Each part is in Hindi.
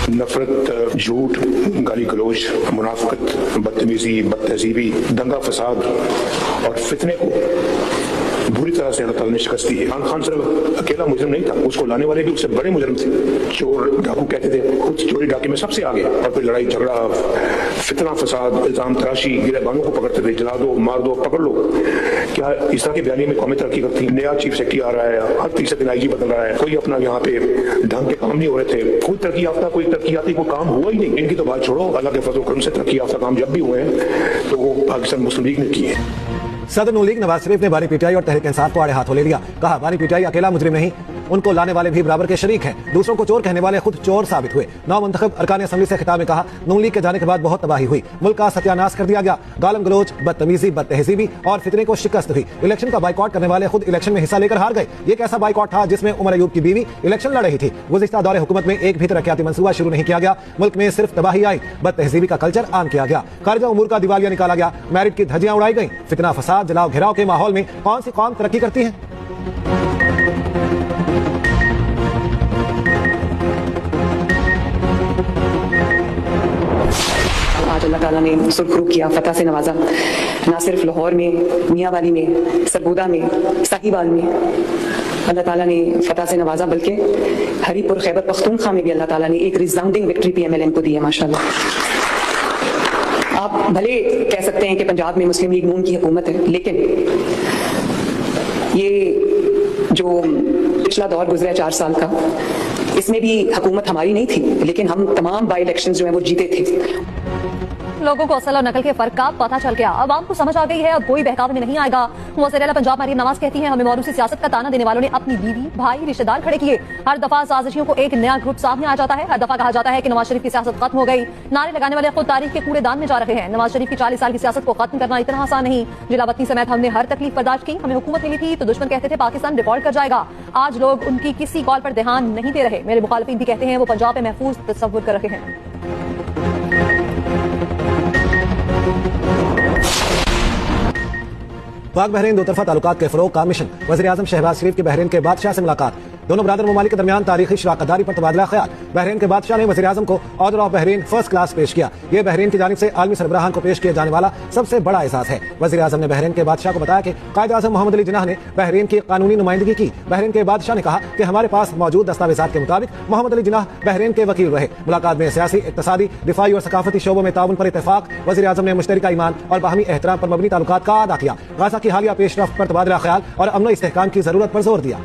नफरत, झूठ, गाली गलौज, मुनाफिकत, बदतमीजी, बदतहजीबी, दंगा फसाद और फितने को बुरी तरह से अल्लाह ताला ने शिकस्त दी है। इमरान खान सिर्फ अकेला मुजरिम नहीं था, उसको लाने वाले भी उससे बड़े मुजरिम थे। चोर डाकू कहते थे, खुद चोरी डाके में सबसे आगे, और फिर लड़ाई झगड़ा, फितना फसाद, इल्जाम तराशी, गिरबानों को पकड़ते थे, जला दो, मार दो, पकड़ लो। क्या इस तरह के बयानी में कौमें तरक्की करती? नया चीफ सेक्रेटरी आ रहा है, हर तीसरे दिन IG बदल रहा है, कोई अपना यहाँ पे ढंग के काम नहीं हो रहे थे, कोई तरक्की याफ्ता, कोई तरक्की कोई काम हुआ ही नहीं। इनकी तो बात छोड़ो, अल्लाह के फजल करम से तरक्की याफ्ता काम जब भी हुए हैं तो वो पाकिस्तान मुस्लिम लीग ने किए। सदर नून लीग नवाज शरीफ ने बानी पीटीआई और तहरीक इंसाफ को आड़े हाथों ले लिया। कहा, बानी पीटीआई अकेला मुजरिम नहीं, उनको लाने वाले भी बराबर के शरीक हैं। दूसरों को चोर कहने वाले खुद चोर साबित हुए। नौ मुंतखब अरकान असम्बली से खिताब में कहा, नून लीग के जाने के बाद बहुत तबाही हुई, मुल्क का सत्यानाश कर दिया गया, गालम गलोच, बदतमीजी, बदतहजीबी और फितने को शिकस्त हुई। इलेक्शन का बाइकआउट करने वाले खुद इलेक्शन में हिस्सा लेकर हार गए। ये कैसा बाइकआउट था जिसमें उमर अयूब की बीवी इलेक्शन लड़ रही थी? गुज़िश्ता दौरे हुकूमत में एक भी तरक्याती मंसूबा शुरू नहीं किया गया, मुल्क में सिर्फ तबाही आई, बदतहजीबी का कल्चर आम किया गया, खारिजा उमूर का दिवालिया निकाला गया, मैरिट की धज्जियां उड़ाई गई। फितना फसाद, जलाओ घिराव के माहौल में कौन सी कौम तरक्की करती है? आज अल्लाह ताला ने सुरखरू किया, फतह से नवाजा। ना सिर्फ लाहौर में, मियांवाली में, सरगोदा में, साहिवाल में अल्लाह ताला ने फतह से नवाजा, बल्कि हरीपुर खैबर पख्तूनख्वा में भी अल्लाह ताला ने एक रिजाउंडिंग विक्ट्री PMLN को दी है। माशाल्लाह। आप भले कह सकते हैं कि पंजाब में मुस्लिम लीग नून की हुकूमत है, लेकिन ये जो पिछला दौर गुजरा 4 साल का, इसमें भी हुकूमत हमारी नहीं थी, लेकिन हम तमाम बाई इलेक्शन जो है वो जीते थे। लोगों को असल और नकल के फर्क का पता चल गया, अब आपको समझ आ गई है, अब कोई बहकावे में नहीं आएगा। वज़ीर आला पंजाब मरियम नवाज कहती हैं, हमें मौरूसी सियासत का ताना देने वालों ने अपनी बीवी, भाई, रिश्तेदार खड़े किए। हर दफा साजिशियों को एक नया ग्रुप सामने आ जाता है। हर दफा कहा जाता है कि नवाज शरीफ की सियासत खत्म हो गई। नारे लगाने वाले खुद तारीख के कूड़ेदान में जा रहे हैं। नवाज शरीफ की 40 साल की सियासत को खत्म करना इतना आसान नहीं। जिलावतनी समेत हमने हर तकलीफ बर्दाश्त की। हमें हुकूमत मिली थी तो दुश्मन कहते थे पाकिस्तान डिफॉल्ट कर जाएगा। आज लोग उनकी किसी कॉल पर ध्यान नहीं दे रहे। मेरे मुखालिफिन भी कहते हैं वो पंजाब में महफूज तस्वुर कर रहे हैं। पाक बहरीन दो तरफा ताल्लुकात के फरोग का मिशन। वज़ीर आज़म शहबाज शरीफ की बहरीन के बादशाह से मुलाकात। दोनों बरादर ममालिक के दरमियान तारीखी शराकतदारी पर तबादला ख्याल। बहरीन के बादशाह ने वज़ीर आज़म को order of Bahrain first class पेश किया। यह बहरीन की जानिब से आलमी सरबराहान को पेश किया जाने वाला सबसे बड़ा एजाज है। वज़ीर आज़म ने बहरीन के बादशाह को बताया कि कायद आज़म मोहम्मद अली जिन्नाह ने बहरीन की कानूनी नुमाइंदगी की। बहरीन के बादशाह ने कहा कि हमारे पास मौजूद दस्तावेजात के मुताबिक मोहम्मद अली जिन्नाह बहरीन के वकील रहे। मुलाकात में सियासी, इक्तसादी, दिफाई और सकाफती शोबों में ताउन पर इत्तेफाक। वज़ीर आज़म ने मुश्तरका ईमान और बाहमी एहतराम पर मबनी ताल्लुकात का अदा किया। गाज़ा की हालिया पेशरफ्त पर तबादला ख्याल और अमन इस्तेहकाम की जरूरत पर जोर दिया।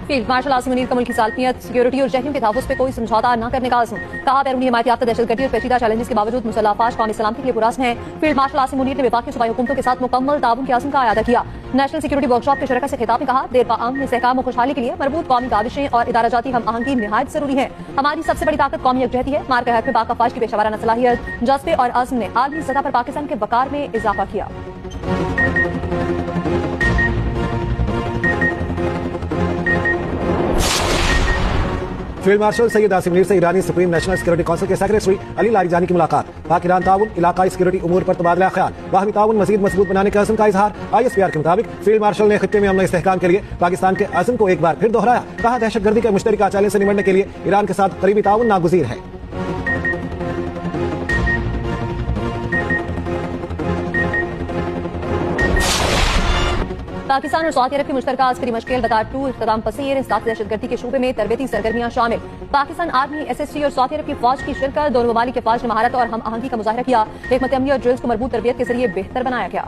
फील्ड मार्शल आसिम मुनीर का मुल्क की सालमियत, सिक्योरिटी और जहरियों के तहफ़्फ़ुज़ पे कोई समझौता न करने का आज़म। कहा, बैरूनी हिमायत याफ्ता दहशतगर्दी और पेचीदा चैलेंजेस के बावजूद मुसल्लह अफ़वाज कौमी सलामती के लिए पुरअज़्म हैं। फील्ड मार्शल आसिम मुनीर ने वफाकी सूबाई हुकूमतों के साथ मुकम्मल ताउन के आज़म का अयादा किया। नेशनल सिक्योरिटी वर्कशॉप के शरका से खिताब में कहा, देर पाअमन इस्तेहकाम और खुशहाली के लिए मरबूत कौमी काविशें और इदाराजाती हम आहंगी निहायत जरूरी है। हमारी सबसे बड़ी ताकत कौमी यकजहती है। मार के हक में पाक अफ़वाज की पेशेवराना सलाहियत, जज्बे और आज़म ने आलमी सतह पर पाकिस्तान के वक़ार में इजाफा किया। फील्ड मार्शल सैयद आसिम मुनीर से ईरानी सुप्रीम नेशनल सिक्योरिटी काउंसिल के सेक्रेटरी अली लारीजानी की मुलाकात। पाक ईरान ताउन, इलाकाई सिक्योरिटी उमूर पर तबादला ख्याल, बाहमी ताउन मजीद मजबूत बनाने के अज़्म का इजहार। ISPR के मुताबिक फील्ड मार्शल ने खित्ते में अमन इस्तेहकाम के लिए पाकिस्तान के अज़्म को एक बार फिर दोहराया। कहा, दहशतगर्दी के मुश्तरका चैलेंज से निपटने के लिए ईरान के साथ करीबी ताउन नागुज़ीर है। पाकिस्तान और सऊदी अरब की मुश्तरका अस्करी मशक़ेल बतार 2 इख्तिताम पसीर। इस दहशतगर्दी के शूबे में तरबेती सरगर्मियां शामिल। पाकिस्तान आर्मी, SST और सऊदी अरब की फौज की शिरकत। दोनों ममालिक के फौज ने महारत और हम आहंगी का मुजाहरा किया। हिकमत अमली और ड्रिल्स को मरबूत तरबियत के जरिए बेहतर बनाया गया।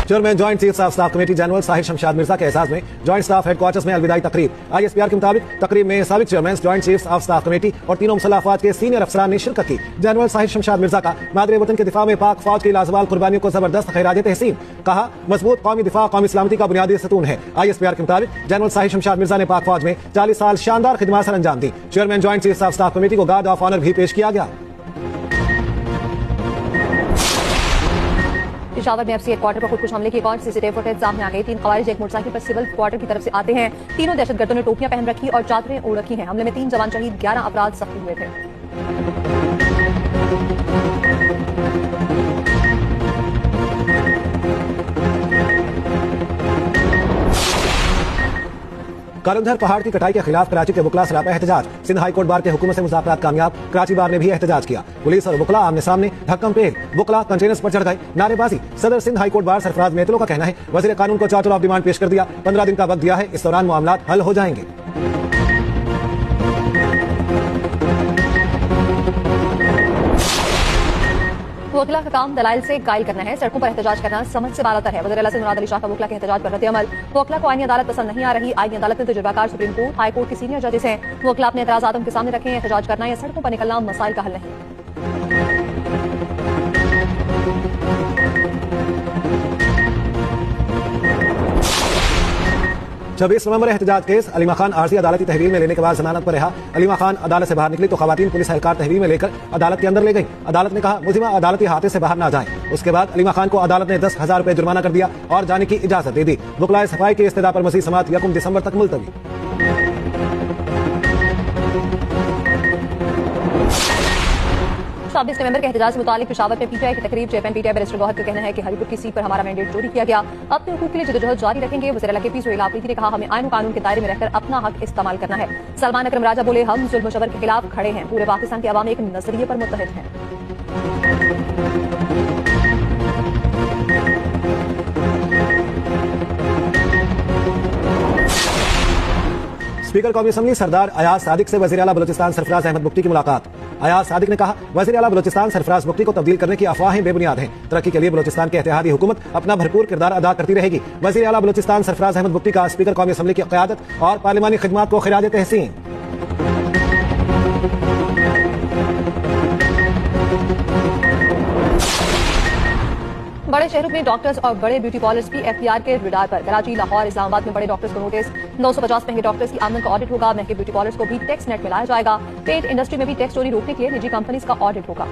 Chairman joint chiefs of staff committee general Sahir Shamshad Mirza के एजाज में जॉइंट स्टाफ हेडक्वार्टर्स में अलविदाई तकरीब। ISPR के मुताबिक तकरीब में साबिक chairman joint chiefs of staff committee और तीनों मुसल्लह अफवाज के सीनियर अफसरान ने शिरकत की। जनरल साहिर शमशाद मिर्जा का मादरे वतन के दिफा में पाक फौज की लाजवाल कुर्बानियों को जबरदस्त खैराज तहसीन। कहा, मजबूत कौमी दिफा कौमी सलामती का बुनियादी सतून है। ISPR के मुताबिक जनरल साहिर शमशाद मिर्जा ने पाक फौज में 40 साल शानदार खिदमत सर अंजाम दी। Chairman joint chiefs of staff committee को गार्ड ऑफ ऑनर भी पेश किया गया। पेशावर में FC हेडक्वार्टर पर खुदकुश हमले की एक और CCTV फुटेज सामने आ गई। 3 ख़वारिज एक मोटरसाइकिल पर सिविल क्वार्टर की तरफ से आते हैं। तीनों दहशतगर्दों ने टोपियां पहन रखी और चादरें ओढ़ रखी हैं। हमले में 3 जवान शहीद, 11 अफराद जख्मी हुए थे। कालंधर पहाड़ की कटाई के खिलाफ कराची के वकला सरापा एहतजाज। सिंध हाई कोर्ट बार के हुक्म से मुज़ाकरात कामयाब, कराची बार ने भी एहतजाज किया। पुलिस और वकला आमने सामने धक्कम पेल, वकला कंटेनर्स पर चढ़ गए, नारेबाजी। सदर Sindh high court bar Sarfaraz मेतलो का कहना है वज़ीर कानून को चार्टर ऑफ डिमांड पेश कर दिया, 15 दिन का वक्त दिया है, इस दौरान मामला हल हो जाएंगे। वकला का काम दलाइल से कायल करना है, सड़कों पर एहतजाज करना समझ से बालातर है। वज़ीर आला से मुराद अली शाह का वकला के एहतजाज पर रद्द-ए-अमल। वकला को आईनी अदालत पसंद नहीं आ रही, आईनी अदालत में तजुर्बाकार सुप्रीम कोर्ट, हाई कोर्ट के सीनियर जजेस हैं। वकला अपने एतराज़ात उनके सामने रखें, एहतजाज करना या सड़कों पर निकलना मसाइल का हल नहीं। 26 नवंबर एहतजाज केस। अलीमा खान आरजी अदालती तहवील में लेने के बाद जमानत पर रहा। अलीमा खान अदालत से बाहर निकली तो खवातीन पुलिस एहलकार तहवील में लेकर अदालत के अंदर ले गई। अदालत ने कहा मुलजिमा अदालती हाथे से बाहर ना जाएं। उसके बाद अलीमा खान को अदालत ने 10,000 रुपए जुर्माना कर दिया और जाने की इजाजत दे दी। वकलाए सफाई की इस्तदा पर मज़ीद समाअत 1 दिसंबर तक मुलतवी। 26 नवंबर के एहतजाज से मुतालिक पेशावर में पीटीआई की तकरीब। चेयरमैन पीटीआई बैरिस्टर गौहर का कहना है कि हरीपुर की सीट पर हमारा मैंडेट चोरी किया गया, अपने हुकूक के लिए जदोजहद जारी रखेंगे। वज़ीर आला KP सुहेल आफरीदी ने कहा हमें आईन कानून के दायरे में रहकर अपना हक इस्तेमाल करना है। सलमान अकरम राजा बोले हम जुल्म जबर के खिलाफ खड़े हैं, पूरे पाकिस्तान के अवाम एक नजरिए पर मुत्तहिद हैं। स्पीकर कौमी असम्बली सरदार अयाज सादिक से वज़ीर आला बलूचिस्तान सरफराज अहमद बुख्ती की मुलाकात। अयाज सादिक ने कहा वज़ीर आला बलूचिस्तान सरफराज बुख्ती को तब्दील करने की अफवाहें बेबुनियाद हैं। तरक्की के लिए बलूचिस्तान की इत्तेहादी हुकूमत अपना भरपूर किरदार अदा करती रहेगी। वज़ीर आला बलूचिस्तान सरफराज अहमद बुख्ती का स्पीकर कौमी असम्बली की क़यादत और पार्लिमानी खिदमात को खिराज तहसीन। बड़े शहरों में डॉक्टर्स और बड़े ब्यूटी पार्लर्स भी एफटीआर के रडार पर। कराची, लाहौर, इस्लामाबाद में बड़े डॉक्टर्स को नोटिस। 950 महंगे डॉक्टर्स की आमदन का ऑडिट होगा। महंगे ब्यूटी पार्लर्स को भी टैक्स नेट में लाया जाएगा। पेट इंडस्ट्री में भी टैक्स चोरी रोकने के लिए निजी कंपनीज का ऑडिट होगा।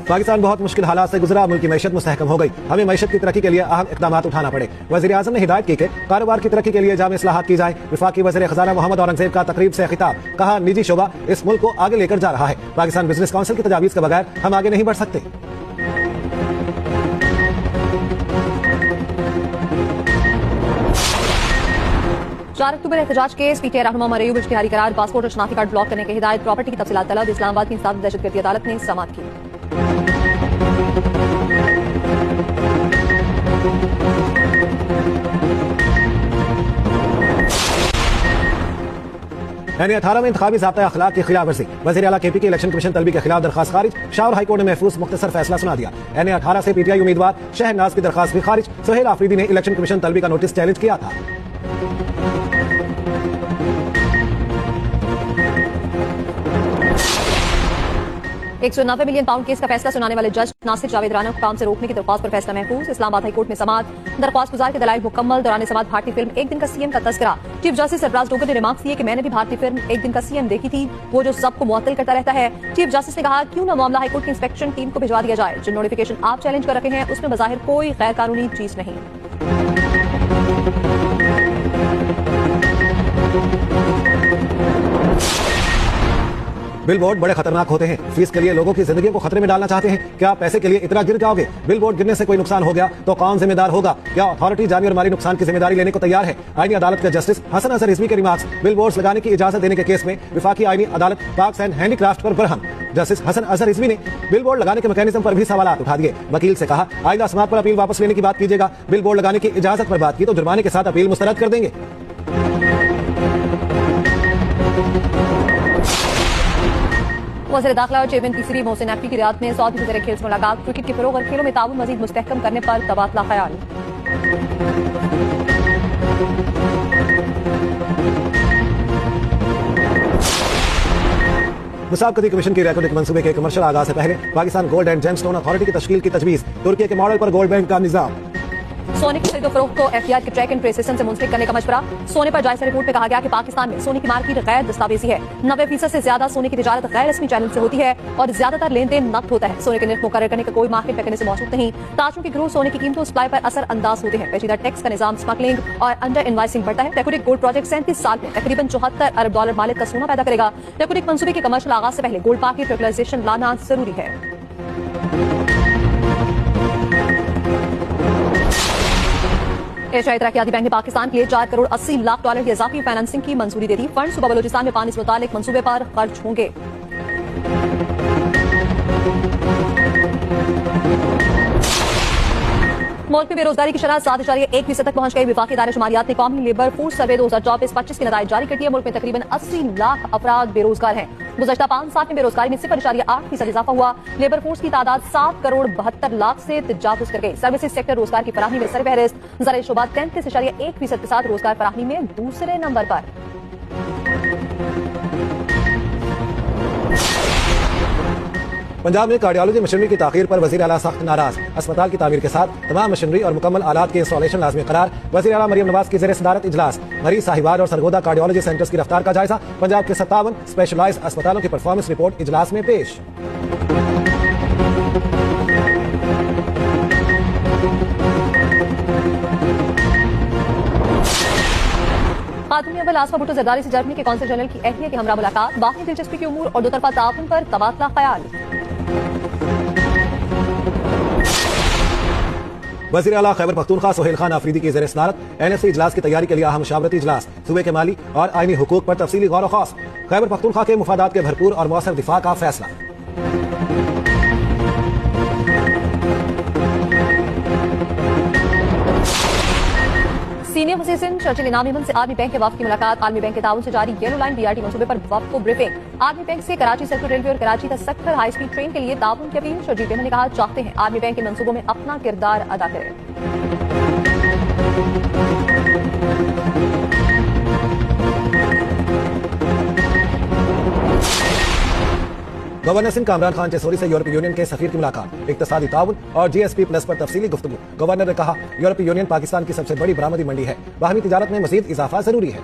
पाकिस्तान बहुत मुश्किल हालात से गुजरा, मुल्क की मैशत मुस्तहकम हो गई। हमें मैशत की तरक्की के लिए अहम इकदाम उठाना पड़े। वज़ीर आज़म ने हिदायत की कि कारोबार की तरक्की के लिए जामे इस्लाहात की जाए। वफाकी वज़ीर खजाना मोहम्मद औरंगज़ेब का तकरीब से खिताब, कहा निजी शोबा इस मुल्क को आगे लेकर जा रहा है। पाकिस्तान बिजनेस काउंसिल की तजावीज़ के बगैर हम आगे नहीं बढ़ सकते। 4 अक्टूबर एहतजाज केस। पीटीआई रहनुमा मरियूब इश्तिहारी करार, पासपोर्ट और शनाख्ती कार्ड ब्लॉक करने की हिदायत। प्रॉपर्टी की तफसीलात तलब। इस्लामाबाद की इंसदाद दहशतगर्दी अदालत ने समाअत की। N18 में इंतखाबी ज़ाब्ता अखलाक की खिलाफ वर्जी। वज़ीर आला KP की इलेक्शन कमीशन तलबी के खिलाफ दरखास्त खारिज। शाह हाई कोर्ट ने महफूज मुख्तसर फैसला सुना दिया। N18 से PTI उम्मीदवार शहनाज की दरखास्त भी खारिज। सुहेल आफरीदी ने इलेक्शन कमीशन तलबी का नोटिस चैलेंज किया था। £190 मिलियन केस का फैसला सुनाने वाले जज नासिर जावेद राना को काम से रोकने की दरख्वास्त पर फैसला महफूज। इस्लामाबाद हाई कोर्ट में समाअत। दरख्वास्त गुजार के दलाइल मुकम्मल। दौरान समाअत भारतीय फिल्म एक दिन का सीएम का तस्करा। चीफ जस्टिस सरफराज डोगर ने रिमार्क्स दिए कि मैंने भी भारतीय फिल्म एक दिन का सीएम देखी थी, वो जो सबको मुअत्तल करता रहता है। चीफ जस्टिस ने कहा क्यों न मामला हाईकोर्ट की इंस्पेक्शन टीम को भिजवा दिया जाए। जो नोटिफिकेशन आप चैलेंज कर रखे हैं उसमें बज़ाहिर कोई गैर कानूनी चीज नहीं। बिल बोर्ड बड़े खतरनाक होते हैं। फीस के लिए लोगों की जिंदगी को खतरे में डालना चाहते हैं। क्या पैसे के लिए इतना गिर जाओगे? बिल बोर्ड गिरने से कोई नुकसान हो गया तो कौन जिम्मेदार होगा? क्या अथॉरिटी जानी और माली नुकसान की जिम्मेदारी लेने को तैयार है? आईनी अदालत के जस्टिस हसन अजहर रिजवी के रिमार्क्स। बिल बोर्ड लगाने की इजाजत देने के केस में विफाकी आईनी अदालत पार्क्स एंड हैंडीक्राफ्ट पर बरहम। जस्टिस हसन अजहर रिजवी ने बिल बोर्ड लगाने के मैकेनिज्म पर भी सवाल उठा दिए। वकील से कहा आइंदा समाअत पर अपील वापस लेने की बात कीजिएगा। बिल बोर्ड लगाने की इजाजत पर बात की तो जुर्माने के साथ अपील मुस्तरद कर देंगे। वज़ीर दाखिला और चेयरमैन तीसरी मोहसिन नकवी की रियासत में सऊदी वज़ीर खेल से मुलाकात। क्रिकेट के फरोग और खेलों में ताउन मजीद मुस्तहकम करने पर तबादला ख्याल। मुसाबकती कमीशन की रिकॉर्डिंग मंसूबे के कमर्शियल आगाज से पहले Pakistan gold and gemstone authority की तश्कील की तजवीज़। तुर्की के मॉडल पर गोल्ड बैंक का निजाम। सोने की खरीदो फरोख्त को एफआईआर के ट्रैक एंड ट्रेस सिस्टम से मुंसलिक करने का मशवरा। सोने पर जायजा रिपोर्ट में कहा गया कि पाकिस्तान में सोने की मार्केट गैर दस्तावेजी है। 90% से ज्यादा सोने की तिजारत गैर रस्मी चैनल से होती है और ज्यादातर लेन देन नकद होता है। सोने के निर्ख मुकर्रर करने का कोई मार्केट मैकेनिज्म मौजूद नहीं। ताजों के गिरोह सोने की कीमतों सप्लाई पर असर अंदाज होते हैं। पेचीदा टैक्स का निजाम, स्मगलिंग और अंडर इनवाइसिंग बढ़ता है। टेक्निक गोल्ड प्रोजेक्ट 37 साल में तकरीबन 74 अरब डॉलर मालिक का सोना पैदा करेगा। टेक्निक मंसूबे के कमर्शियल आगाज से पहले गोल्ड मार्केट रेगुलराइजेशन लाना जरूरी है। एशियाई तरक्याती बैंक ने पाकिस्तान के लिए 4 करोड़ 80 लाख डॉलर की इजाफी फाइनेंसिंग की मंजूरी दे दी। फंड सूबा बलूचिस्तान में पानी से मुतालिक मंसूबे पर खर्च होंगे। मुल्क में बेरोजगारी की शरह 7.1% तक पहुंच गई। विफाकी इदारे शुमारियात ने कौमी लेबर फोर्स सर्वे 2024-25 के नतीजे जारी कर दिए। मुल्क में तकरीबन 80 लाख अफराद बेरोजगार हैं। गुज़श्ता 5 साल में बेरोजगारी में 0.8% इजाफा हुआ। लेबर फोर्स की तादाद 7 करोड़ 72 लाख से तजावुज कर गई। सर्विसेज सेक्टर रोजगार की फराहमी में सरफहरिस्त। ज़राई शोबा 33.1% के साथ रोजगार फराहमी में दूसरे नंबर पर। पंजाब में कार्डियोलॉजी मशीनरी की ताखीर पर वज़ीर आला सख्त नाराज। अस्पताल की तामीर के साथ तमाम मशीनरी और मुकम्मल आलात के इंस्टॉलेशन लाजमी करार। वज़ीर आला मरियम नवाज की ज़ेर सदारत इजलास। मरीज साहिवाल और सरगोदा कार्डियोलॉजी सेंटर्स की रफ्तार का जायजा। पंजाब के 57 स्पेशलाइज्ड अस्पतालों की परफॉर्मेंस रिपोर्ट इजलास में पेश। खातून अव्वल आसमा भुट्टो जरदारी से जर्मनी के कौंसल जनरल की अहलिया की हमरा मुलाकात। बाकी दिलचस्पी की उमूर और दोतरफा ताउन पर तबादला ख्याल। वज़ीर आला खैबर पख्तूनख्वा सोहेल खान आफरीदी की ज़ेर सदारत NSC इजलास की तैयारी के लिए अहम मशावरती इजलास। सूबे के माली और आईनी हुकूक पर तफसीली गौर व खौस। खैबर पख्तूनख्वा के मुफादात के भरपूर और मौसर दिफा का फैसला। सीनियर मुसीसिन चर्चिल इनामीमन से आर्मी बैंक के वफ्द की मुलाकात। आर्मी बैंक के ताउन से जारी येलो लाइन BRT मंसूबे पर वफ्द को ब्रीफिंग। आर्मी बैंक से कराची सेंट्रल रेलवे और कराची तक सख्तर हाई स्पीड ट्रेन के लिए ताउन की अपील। शर्जील बेगम ने कहा चाहते हैं आर्मी बैंक के मंसूबों में अपना किरदार अदा करें। गवर्नर सिंह कामरान खान चेसोरी से यूरोपीय यूनियन के सफीर की मुलाकात। इक्तसादी ताउन और GSP प्लस पर तफसीली गुफ्तगू। गवर्नर ने कहा यूरोपीय यूनियन पाकिस्तान की सबसे बड़ी बरामदी मंडी है। बाहमी तिजारत में मजीद इजाफा जरूरी है।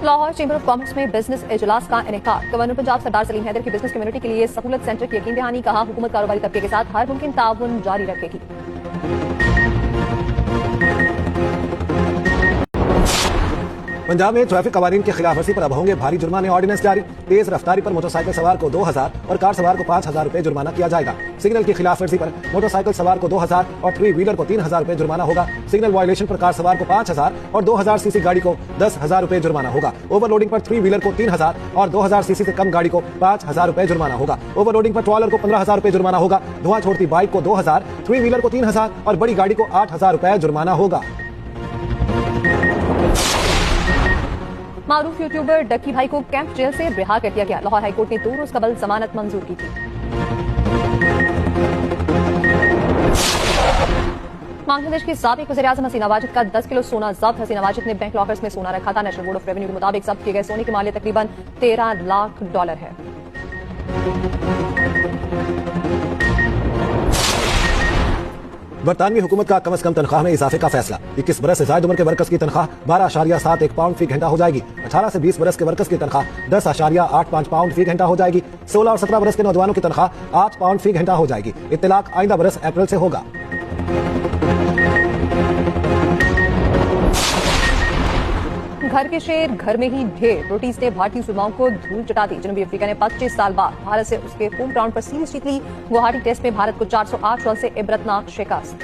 लाहौर चैम्बर ऑफ कॉमर्स में बिजनेस इजलास का इनेकाद। गवर्नर पंजाब सरदार सलीम हैदर की बिजनेस कम्युनिटी के लिए सहूलत सेंटर की यकीन दहानी। कहा हुकूमत कारोबारी तबके के साथ हर मुमकिन ताउन जारी रखेगी। पंजाब में ट्रैफिक कवानीन की खिलाफवर्जी पर अब होंगे भारी जुर्माने। ऑर्डिनेंस जारी। तेज रफ्तारी पर मोटरसाइकिल सवार को 2000 और कार सवार को 5000 रुपए जुर्माना किया जाएगा। सिग्नल की खिलाफवर्जी पर मोटरसाइकिल सवार को 2000 और 3 व्हीलर को 3000 रुपए जुर्माना होगा। सिग्नल वायलेशन पर कार सवार को 5000 और 2000 सीसी गाड़ी को 10,000 रुपए जुर्माना होगा। ओवरलोडिंग पर 3 व्हीलर को 3000 और 2000 सीसी से कम गाड़ी को 5000 रुपए जुर्माना होगा। ओवरलोडिंग पर ट्रॉलर को 15,000 रुपए जुर्माना होगा। धुआं छोड़ती बाइक को 2000, 3 व्हीलर को 3000 और बड़ी गाड़ी को 8000 रुपए जुर्माना होगा। मारूफ यूट्यूबर डक्की भाई को कैंप जेल से रिहा कर दिया गया। लाहौर हाईकोर्ट ने 2 रोज कबल जमानत मंजूर की थी। बांग्लादेश की साबिक वज़ीर-ए-आज़म हसीना वाजिद का 10 किलो सोना जब्त। हसीना वाजिद ने बैंक लॉकर्स में सोना रखा था। नेशनल बोर्ड ऑफ रेवेन्यू के मुताबिक जब्त किए गए सोने की मालियत तकरीबन 13 लाख डॉलर है। बरतानवी हुकूमत का कम अज कम तनख्वाह में इजाफे का फैसला। 21 बरस से ज्यादा उम्र के वर्कर्स की तनख्वाह 12.71 पाउंड फी घंटा हो जाएगी। 18 से 20 बरस के वर्कर्स की तनख्वाह 10.85 पाउंड फी घंटा हो जाएगी। 16 और 17 बरस के नौजवानों की तनख्वाह 8 पाउंड फी घंटा हो जाएगी। इत्तलाक आइंदा बरस अप्रैल से होगा। घर के शेर घर में ही ढेर। रोटीज ने भारतीय सुरमाओं को धूल चटा दी। जनूबी अफ्रीका ने 25 साल बाद भारत से उसके होम ग्राउंड पर सीरीज जीत ली। गुवाहाटी टेस्ट में भारत को 408 रन से इबरतनाक शिकस्त।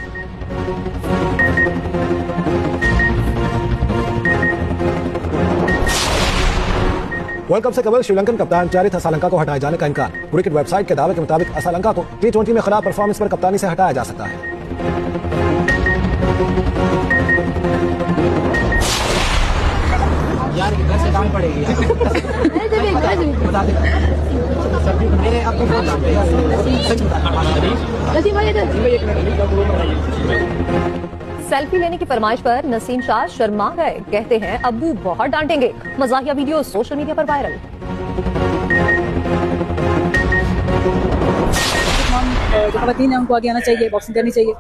वर्ल्ड कप से कबल श्रीलंकन कप्तान चारिथ असालंका को हटाए जाने का इनकार। क्रिकेट वेबसाइट के दावे के मुताबिक असालंका को T20 में खराब परफॉर्मेंस पर कप्तानी से हटाया जा सकता है। यार घर से काम पड़ेगी यार। मेरे आपको सेल्फी लेने की फरमाइश पर नसीम शाह शर्मा गए। कहते हैं अब्बू बहुत डांटेंगे। मजाहिया वीडियो सोशल मीडिया पर वायरल। जो खवातीन है उनको आगे आना चाहिए, बॉक्सिंग करनी चाहिए।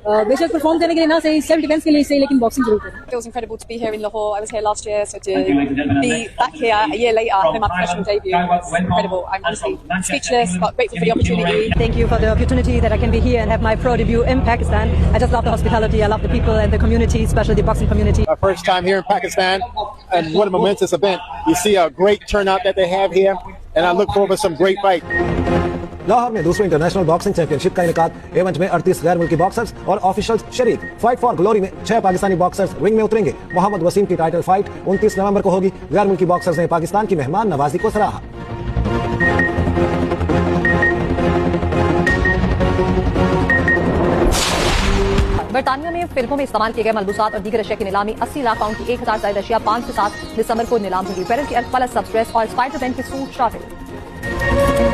बेशक परफॉर्म करने के लिए ना सही, सेल्फ डिफेंस के लिए सही, लेकिन बॉक्सिंग जरूर करें। It feels incredible to be here in Lahore. I was here last year, so to be back here a year later in my professional debut is incredible. I'm honestly speechless, but grateful for the opportunity. Thank you for the opportunity that I can be here and have my pro debut in Pakistan. I just love the hospitality, I love the people and the community, especially the boxing community. Our first time here in Pakistan, and what a momentous event. You see a great turnout that they have here, and I look forward to some great fight. Lahore में दूसरे इंटरनेशनल बॉक्सिंग चैंपियनशिप का इनेकाद इवेंट में 38 गैर मुल्की बॉक्सर्स और ऑफिशियल्स शरीक। फाइट फॉर ग्लोरी में 6 पाकिस्तानी बॉक्सर्स रिंग में उतरेंगे। मोहम्मद वसीम की टाइटल फाइट 29 नवंबर को होगी। गैर मुल्की बॉक्सर्स ने पाकिस्तान की मेहमान नवाजी को सराहा। बरतानिया में फिल्मों में इस्तेमाल किए गए मलबूसात और दीगर अशिया की नीलामी 80 लाख पाउंड की 1000 जायद अशिया 5 से 7 दिसंबर को नीलाम होगी। पेरेंट की अल्फाला सबस्ट्रेस और स्पाइडरमैन के सूट शामिल।